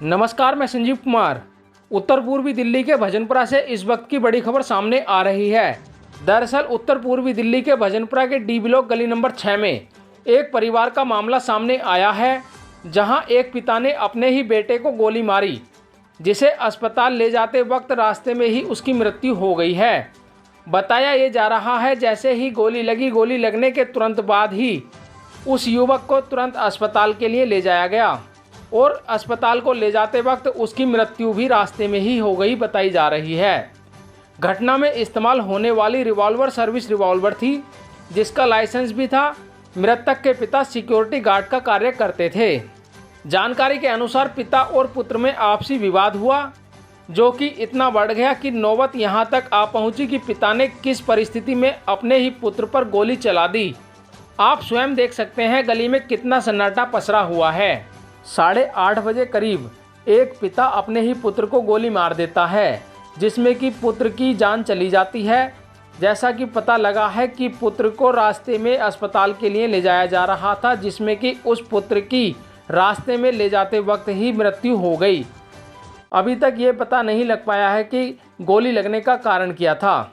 नमस्कार, मैं संजीव कुमार। उत्तर पूर्वी दिल्ली के भजनपुरा से इस वक्त की बड़ी खबर सामने आ रही है। दरअसल उत्तर पूर्वी दिल्ली के भजनपुरा के डी ब्लॉक गली नंबर 6 में एक परिवार का मामला सामने आया है, जहां एक पिता ने अपने ही बेटे को गोली मारी, जिसे अस्पताल ले जाते वक्त रास्ते में ही उसकी मृत्यु हो गई है। बताया ये जा रहा है जैसे ही गोली लगने के तुरंत बाद ही उस युवक को तुरंत अस्पताल के लिए ले जाया गया और अस्पताल को ले जाते वक्त उसकी मृत्यु भी रास्ते में ही हो गई बताई जा रही है। घटना में इस्तेमाल होने वाली रिवॉल्वर सर्विस रिवॉल्वर थी, जिसका लाइसेंस भी था। मृतक के पिता सिक्योरिटी गार्ड का कार्य करते थे। जानकारी के अनुसार पिता और पुत्र में आपसी विवाद हुआ, जो कि इतना बढ़ गया कि नौबत यहां तक आ पहुंची कि पिता ने किस परिस्थिति में अपने ही पुत्र पर गोली चला दी। आप स्वयं देख सकते हैं गली में कितना सन्नाटा पसरा हुआ है। 8:30 बजे करीब एक पिता अपने ही पुत्र को गोली मार देता है, जिसमें कि पुत्र की जान चली जाती है। जैसा कि पता लगा है कि पुत्र को रास्ते में अस्पताल के लिए ले जाया जा रहा था, जिसमें कि उस पुत्र की रास्ते में ले जाते वक्त ही मृत्यु हो गई। अभी तक ये पता नहीं लग पाया है कि गोली लगने का कारण क्या था।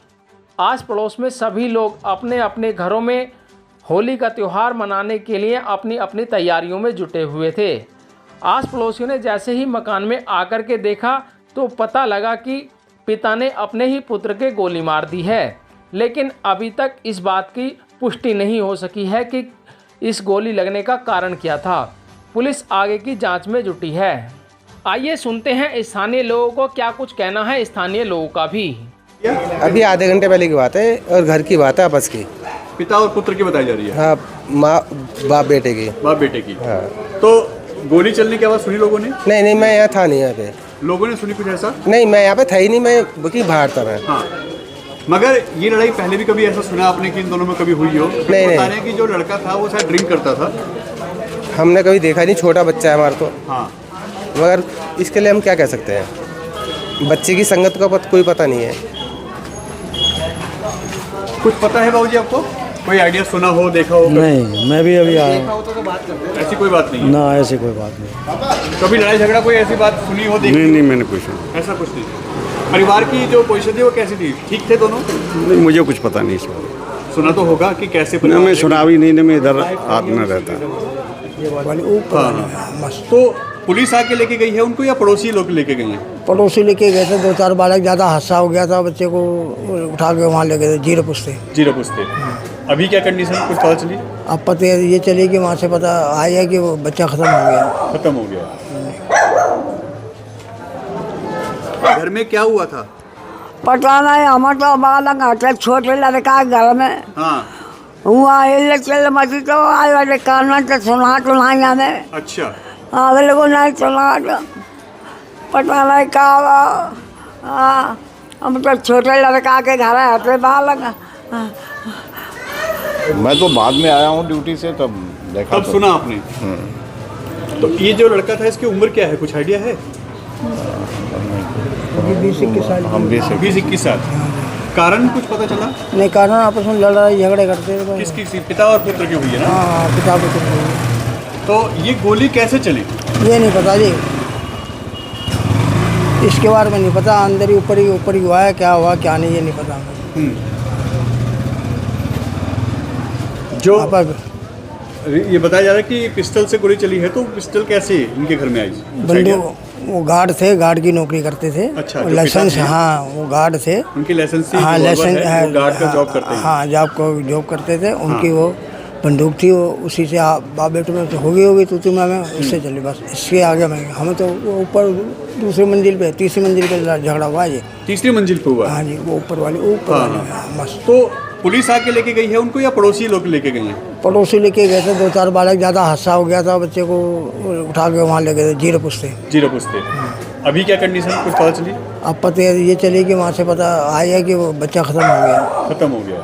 आस पड़ोस में सभी लोग अपने अपने घरों में होली का त्यौहार मनाने के लिए अपनी अपनी तैयारियों में जुटे हुए थे। आस पड़ोसियों ने जैसे ही मकान में आकर के देखा तो पता लगा कि पिता ने अपने ही पुत्र के गोली मार दी है, लेकिन अभी तक इस बात की पुष्टि नहीं हो सकी है कि इस गोली लगने का कारण क्या था। पुलिस आगे की जांच में जुटी है। आइए सुनते हैं स्थानीय लोगों को क्या कुछ कहना है स्थानीय लोगों का भी। अभी आधे घंटे पहले की बात है और घर की बात है आपस की। पिता और पुत्र की बताई जा रही है। हाँ, माँ बाप बेटे की। बाप बेटे की। हाँ। तो गोली चलने की आवाज़ सुनी लोगों ने? नहीं, मैं यहाँ था नहीं। यहाँ पे लोगों ने सुनी कुछ ऐसा? नहीं, मैं यहाँ पे था ही नहीं, मैं बल्कि बाहर था मैं। हाँ, मगर ये लड़ाई पहले भी कभी ऐसा सुना आपने कि इन दोनों में कभी हुई हो? नहीं। बता रहे हैं कि जो लड़का था वो शायद ड्रिंक करता था। हमने कभी देखा नहीं, छोटा बच्चा है हमारा तो। हाँ, मगर इसके लिए हम क्या कह सकते हैं, बच्चे की संगत का कोई पता नहीं है। कुछ पता है बाबूजी आपको? कोई आइडिया सुना हो, देखा हो? नहीं, मैं भी अभी आया। ऐसी कोई बात नहीं है? ना, ऐसी कोई बात नहीं। कभी लड़ाई झगड़ा कोई ऐसी बात सुनी हो, देखी? नहीं, मैंने कुछ सुना। ऐसा कुछ नहीं। परिवार की जो पोजीशन थी वो कैसी थी? ठीक थे दोनों? नहीं, मुझे कुछ पता नहीं इस बारे। सुना तो होगा कि कैसे ना, मैं सुना भी नहीं, ना मैं इधर आना रहता। हाँ। तो पुलिस आके लेके गई है उनको या पड़ोसी लोग लेके गए हैं? पड़ोसी लेके गए थे, 2-4 बालक, ज़्यादा हादसा हो गया था, बच्चे को उठा के वहाँ ले गए थे जीरो पुछते। अभी क्या कंडीशन कुछ पता चली? अब पता ये चली कि वहाँ से पता आया कि वो बच्चा खत्म हो गया। घर में क्या हुआ था? पता नहीं, हम तो बालक हटे छोटे लड़का घर में हाँ। हुआ चल मची तो आए वाले कान में तो सुना हमें। अच्छा। अगले को नहीं सुना तो पता नहीं क्या हुआ। हाँ, हम तो छोटे लड़का के घर हटे बालक। मैं तो बाद में आया हूँ ड्यूटी से, तब देखा। तब सुना आपने? तो ये जो लड़का था इसकी उम्र क्या है, कुछ आइडिया है? 20-21 साल। हम 20-21 साल। कारण कुछ पता चला? नहीं, कारण आपस में लड़ाई झगड़े करते थे। किसकी? पिता और पुत्र की हुई है ना? हाँ, पिता पुत्र। तो ये गोली कैसे चली? ये नहीं पता जी, इसके बारे में नहीं पता। अंदर ही ऊपर ही हुआ है, क्या हुआ क्या नहीं ये नहीं पता। जो ये बताया जा रहा है कि पिस्टल से गोली चली है, तो पिस्टल कैसे इनके घर में आई? बंदूक, वो गार्ड थे, गार्ड की नौकरी करते थे। अच्छा, लाइसेंस, हाँ, वो गार्ड थे। उनकी लाइसेंस थी? हाँ, लाइसेंस है, गार्ड का जॉब करते हैं। हाँ, जॉब करते थे। उनकी वो बंदूक थी, वो उसी से बाप बेटे में तो होगी तू में उससे चली बस। इसके आगे में हमें तो ऊपर दूसरी मंजिल पे, तीसरी मंजिल पे झगड़ा हुआ। ये तीसरी मंजिल पे हुआ? हाँ जी, वो ऊपर वाली बस। तो पुलिस आके लेके गई है उनको या पड़ोसी लोग लेके गए हैं? पड़ोसी लेके गए थे, 2-4 बालक, ज़्यादा हादसा हो गया था, बच्चे को उठा के वहाँ ले गए थे जीरो पुछते। अभी क्या कंडीशन कुछ पता चली? अब पता ये चली कि वहाँ से पता आया कि वो बच्चा खत्म हो गया।